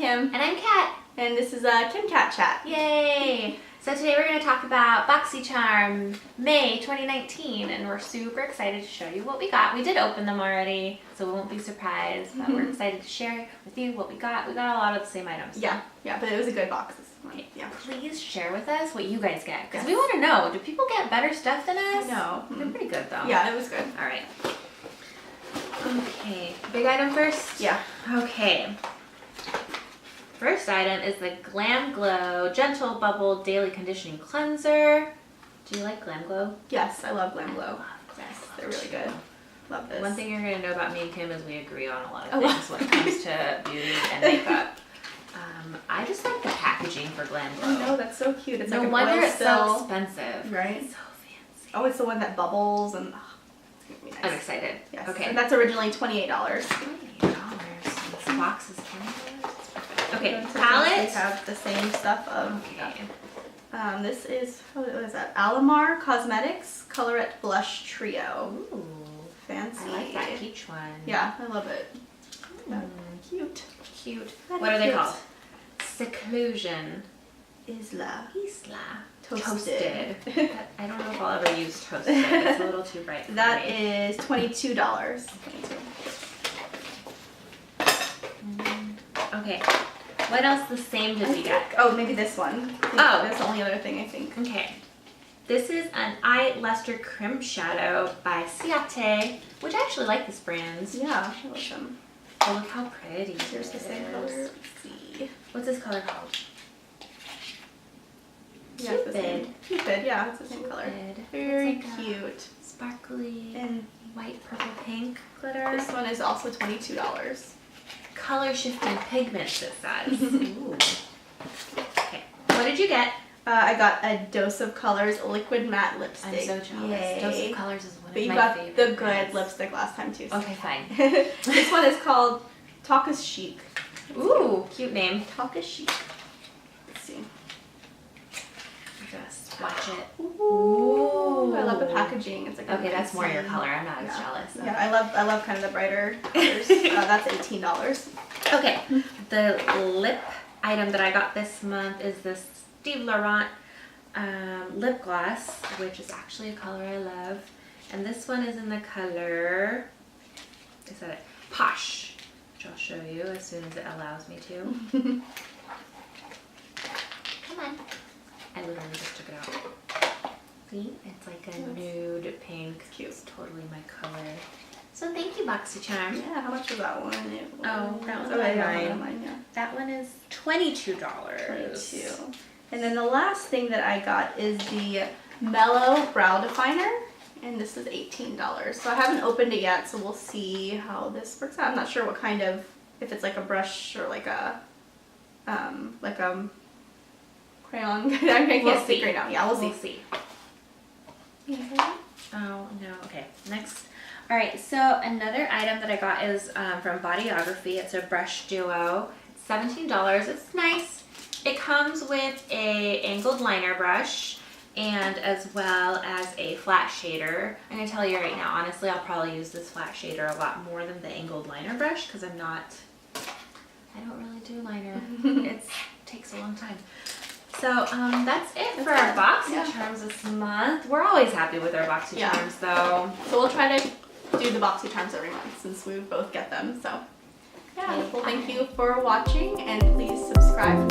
Kim. And I'm Kat. And this is Kim Kat Chat. Yay! So today we're going to talk about Boxycharm May 2019, and we're super excited to show you what we got. We did open them already, so we won't be surprised, but we're excited to share with you what we got. We got a lot of the same items. Yeah, but it was a good box. Okay. Yeah. Please share with us what you guys get, because we want to know, do people get better stuff than us? No. They're pretty good though. Yeah, it was good. All right. Okay, big item first? Yeah. Okay. First item is the Glam Glow Gentle Bubble Daily Conditioning Cleanser. Do you like Glam Glow? Yes, I love Glam Glow. Yes, They're really good. Love this. One thing you're going to know about me and Kim is we agree on a lot of things when it comes to beauty and makeup. I just like the packaging for Glam Glow. I know, that's so cute. It's no like wonder oil it's so spill, expensive. right? It's so fancy. Oh, it's the one that bubbles and it's gonna be nice. I'm excited. Yes. Okay. And that's originally $28. $28. This box is $10. Okay, So palette. They have the same stuff of. Okay. This is, what is that? Alamar Cosmetics Colorette Blush Trio. Ooh. Fancy. I like that peach one. Yeah, I love it. Cute. Cute. That What is are they cute. called? Seclusion. Isla. Toasted. I don't know if I'll ever use toasted. It's a little too bright for That me. is $22. Okay. What else the same did we get? Oh, maybe this one. Oh. That's the only other thing I think. Okay. This is an Eye Luster Crimp Shadow by Ciate, which I actually like this brand. Yeah, I like them. Oh, look how pretty. Here's the same color. Let's see. What's this color called? Yeah, it's the same. Cupid. Cupid, yeah, it's the same color. Cupid. Very It's like a cute. Sparkly And white, purple, pink glitter. this one is also $22. Color shifting pigments, it says. Ooh. Okay. What did you get? I got a Dose of Colors liquid matte lipstick. I'm so jealous. Yay. Dose of Colors is one But of you my got favorite the good brands. lipstick last time too. So. Okay, fine. This one is called Talk is Chic. Ooh, cute name. Talk is Chic. Let's see. Just watch it. Ooh, I love the packaging. It's like Okay, that's more your nice- color. I'm not as jealous. Yeah, I love kind of the brighter colors. That's $18. Okay, the lip item that I got this month is this Steve Laurent lip gloss, which is actually a color I love. And this one is in the color, is that it? Posh, which I'll show you as soon as it allows me to. Come on. I literally just took it out. See? It's like a nude pink. It's cute. It's totally my color. So thank you, Boxycharm. Yeah, how much was that one? Oh, that one's mine. Yeah. That one is $22. 22. And then the last thing that I got is the Mellow Brow Definer, and this is $18. So I haven't opened it yet, so we'll see how this works out. I'm not sure what kind of, if it's like a brush or like a crayon. I can't speak right now. Yeah, we'll see. Oh, no. Okay, next. All right, so another item that I got is from Bodyography. It's a brush duo. It's $17. It's nice. It comes with a angled liner brush and as well as a flat shader. I'm going to tell you right now, honestly, I'll probably use this flat shader a lot more than the angled liner brush because I don't really do liner. It takes a long time. So that's it for our Boxycharms this month. We're always happy with our Boxycharms though. So we'll try to do the Boxycharms every month since we both get them. So yeah, well, thank you for watching and please subscribe.